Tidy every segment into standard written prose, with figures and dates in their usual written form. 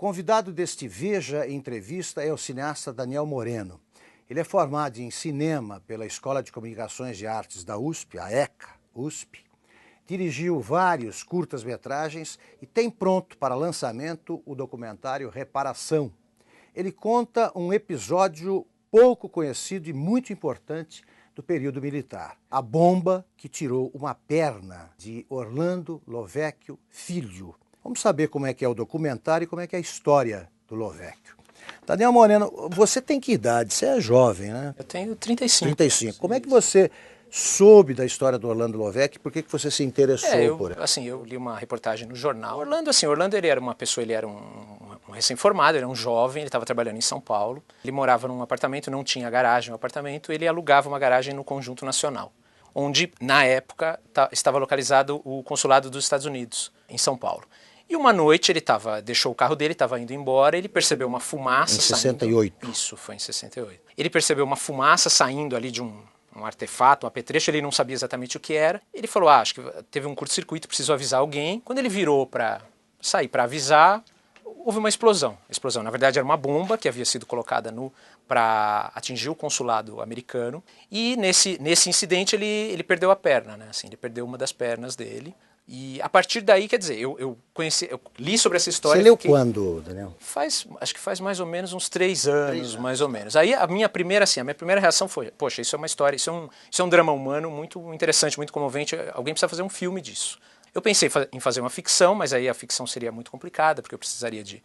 convidado deste Veja Entrevista é o cineasta Daniel Moreno. Ele é formado em cinema pela Escola de Comunicações e Artes da USP, a ECA, USP. Dirigiu vários curtas-metragens e tem pronto para lançamento o documentário Reparação. Ele conta um episódio pouco conhecido e muito importante do período militar. A bomba que tirou uma perna de Orlando Lovecchio Filho. Vamos saber como é que é o documentário e como é que é a história do Lovecchio. Daniel Moreno, você tem que idade? Você é jovem, né? Eu tenho 35. 35. Como é que você soube da história do Orlando Lovecchio? Por que você se interessou por ela? Eu li uma reportagem no jornal. Orlando ele era uma pessoa, ele era um recém-formado, ele era um jovem, ele estava trabalhando em São Paulo. Ele morava num apartamento, não tinha garagem no apartamento, ele alugava uma garagem no Conjunto Nacional, onde, na época, estava localizado o consulado dos Estados Unidos, em São Paulo. E uma noite ele deixou o carro dele, estava indo embora, ele percebeu uma fumaça saindo. Em 68. Isso, foi em 68. Ele percebeu uma fumaça saindo ali de um artefato, um apetrecho, ele não sabia exatamente o que era. Ele falou, acho que teve um curto-circuito, preciso avisar alguém. Quando ele virou para sair para avisar, houve uma explosão. A explosão, na verdade, era uma bomba que havia sido colocada para atingir o consulado americano. E nesse incidente ele perdeu a perna, né? Assim, ele perdeu uma das pernas dele. E a partir daí, quer dizer, eu li sobre essa história. Você leu quando, Daniel? Acho que faz mais ou menos uns 3 anos, mais ou menos. Aí a minha primeira reação foi, poxa, isso é uma história, isso é um drama humano muito interessante, muito comovente, alguém precisa fazer um filme disso. Eu pensei em fazer uma ficção, mas aí a ficção seria muito complicada, porque eu precisaria de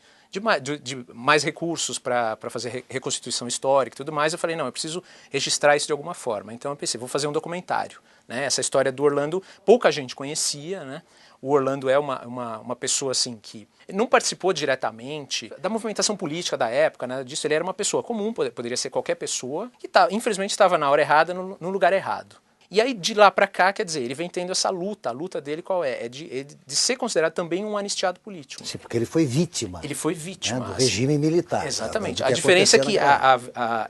mais recursos para fazer reconstituição histórica e tudo mais. Eu falei, não, eu preciso registrar isso de alguma forma. Então eu pensei, vou fazer um documentário. Né? Essa história do Orlando, pouca gente conhecia, né? O Orlando é uma pessoa assim que não participou diretamente da movimentação política da época, nada disso. Ele era uma pessoa comum, poderia ser qualquer pessoa, que infelizmente estava na hora errada, no lugar errado. E aí, de lá para cá, quer dizer, ele vem tendo essa luta. A luta dele qual é? É de ser considerado também um anistiado político. Sim, porque ele foi vítima. Ele foi vítima. Né, do regime militar. Exatamente. A diferença é que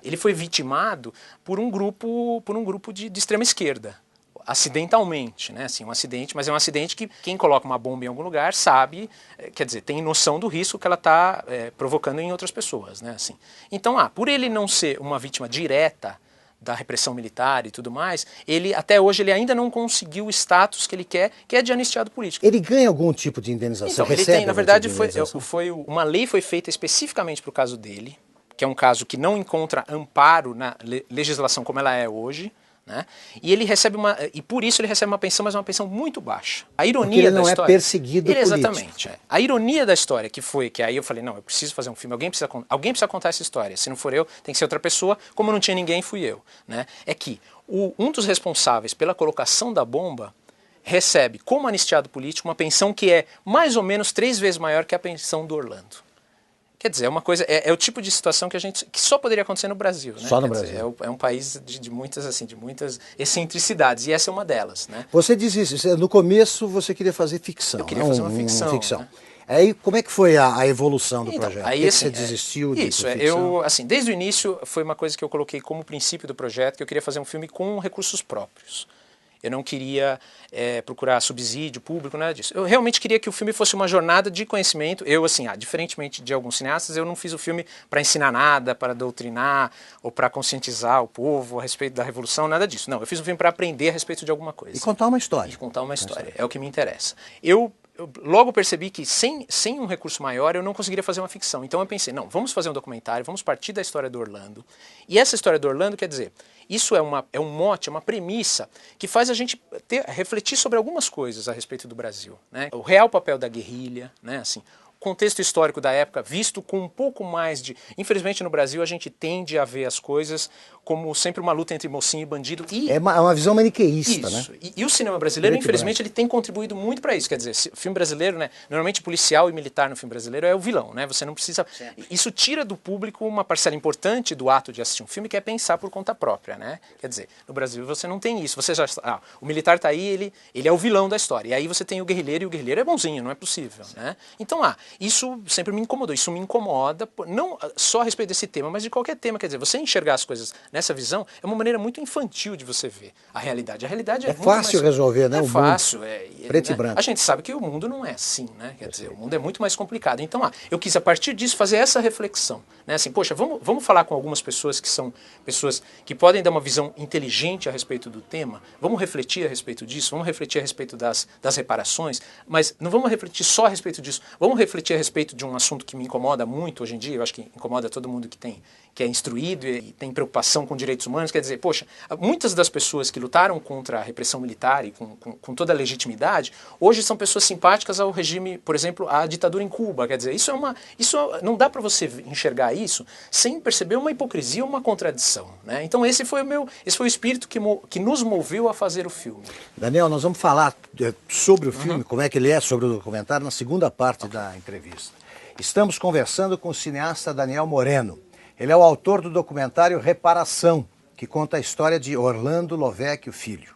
ele foi vitimado por um grupo de extrema esquerda. Acidentalmente, né? Assim, um acidente, mas é um acidente que quem coloca uma bomba em algum lugar sabe, quer dizer, tem noção do risco que ela está provocando em outras pessoas. Né? Assim. Então, por ele não ser uma vítima direta da repressão militar e tudo mais, até hoje ele ainda não conseguiu o status que ele quer, que é de anistiado político. Ele ganha algum tipo de indenização? Então, ele tem, na verdade, uma lei foi feita especificamente para o caso dele, que é um caso que não encontra amparo na legislação como ela é hoje, né? E ele recebe e por isso ele recebe uma pensão, mas uma pensão muito baixa. A ironia porque ele não da história, é perseguido político. Exatamente. A ironia da história que aí eu falei, não, eu preciso fazer um filme, alguém precisa contar essa história. Se não for eu, tem que ser outra pessoa. Como não tinha ninguém, fui eu, né? É que um dos responsáveis pela colocação da bomba recebe, como anistiado político, uma pensão que é mais ou menos 3 vezes maior que a pensão do Orlando. Quer dizer, é uma coisa, é o tipo de situação que só poderia acontecer no Brasil, né? Só no Brasil. É um país de muitas excentricidades, e essa é uma delas, né? Você disse isso, no começo você queria fazer ficção. Eu queria fazer uma ficção. Né? Aí como é que foi a evolução do projeto? Aí, você desistiu disso? Desde o início foi uma coisa que eu coloquei como princípio do projeto, que eu queria fazer um filme com recursos próprios. Eu não queria procurar subsídio público, nada disso. Eu realmente queria que o filme fosse uma jornada de conhecimento. Eu, assim, diferentemente de alguns cineastas, eu não fiz o filme para ensinar nada, para doutrinar ou para conscientizar o povo a respeito da revolução, nada disso. Não, eu fiz um filme para aprender a respeito de alguma coisa. E contar uma história. E contar uma história, é o que me interessa. Eu logo percebi que sem um recurso maior eu não conseguiria fazer uma ficção. Então eu pensei, não, vamos fazer um documentário, vamos partir da história do Orlando. E essa história do Orlando, quer dizer, isso é um mote, é uma premissa que faz a gente refletir sobre algumas coisas a respeito do Brasil. Né? O real papel da guerrilha, né? Assim, contexto histórico da época, visto com um pouco mais de... Infelizmente no Brasil a gente tende a ver as coisas como sempre uma luta entre mocinho e bandido. É uma visão maniqueísta, isso. Né? E o cinema brasileiro, infelizmente, ele tem contribuído muito para isso. Quer dizer, filme brasileiro, né, normalmente policial e militar no filme brasileiro é o vilão. Né? Você não precisa... Isso tira do público uma parcela importante do ato de assistir um filme, que é pensar por conta própria. Né? Quer dizer, no Brasil você não tem isso. Você já... o militar está aí, ele é o vilão da história. E aí você tem o guerrilheiro, e o guerrilheiro é bonzinho, não é possível. Né? Então, Isso sempre me incomodou, isso me incomoda, não só a respeito desse tema, mas de qualquer tema. Quer dizer, você enxergar as coisas nessa visão é uma maneira muito infantil de você ver a realidade. A realidade é fácil mais, resolver, né? É o fácil. mundo, preto e branco. A gente sabe que o mundo não é assim, né? Quer dizer, o mundo é muito mais complicado. Então, eu quis a partir disso fazer essa reflexão, né? Assim, poxa, vamos falar com algumas pessoas que são pessoas que podem dar uma visão inteligente a respeito do tema, vamos refletir a respeito disso, vamos refletir a respeito das reparações, mas não vamos refletir só a respeito disso, vamos refletir a respeito de um assunto que me incomoda muito hoje em dia, eu acho que incomoda todo mundo que é instruído e tem preocupação com direitos humanos. Quer dizer, poxa, muitas das pessoas que lutaram contra a repressão militar e com toda a legitimidade, hoje são pessoas simpáticas ao regime, por exemplo, à ditadura em Cuba. Quer dizer, isso não dá para você enxergar isso sem perceber uma hipocrisia ou uma contradição, né? Então esse foi o espírito que nos moveu a fazer o filme. Daniel, nós vamos falar sobre o filme, como é que ele é, sobre o documentário, na segunda parte da entrevista. Estamos conversando com o cineasta Daniel Moreno. Ele é o autor do documentário Reparação, que conta a história de Orlando Lovecchio Filho.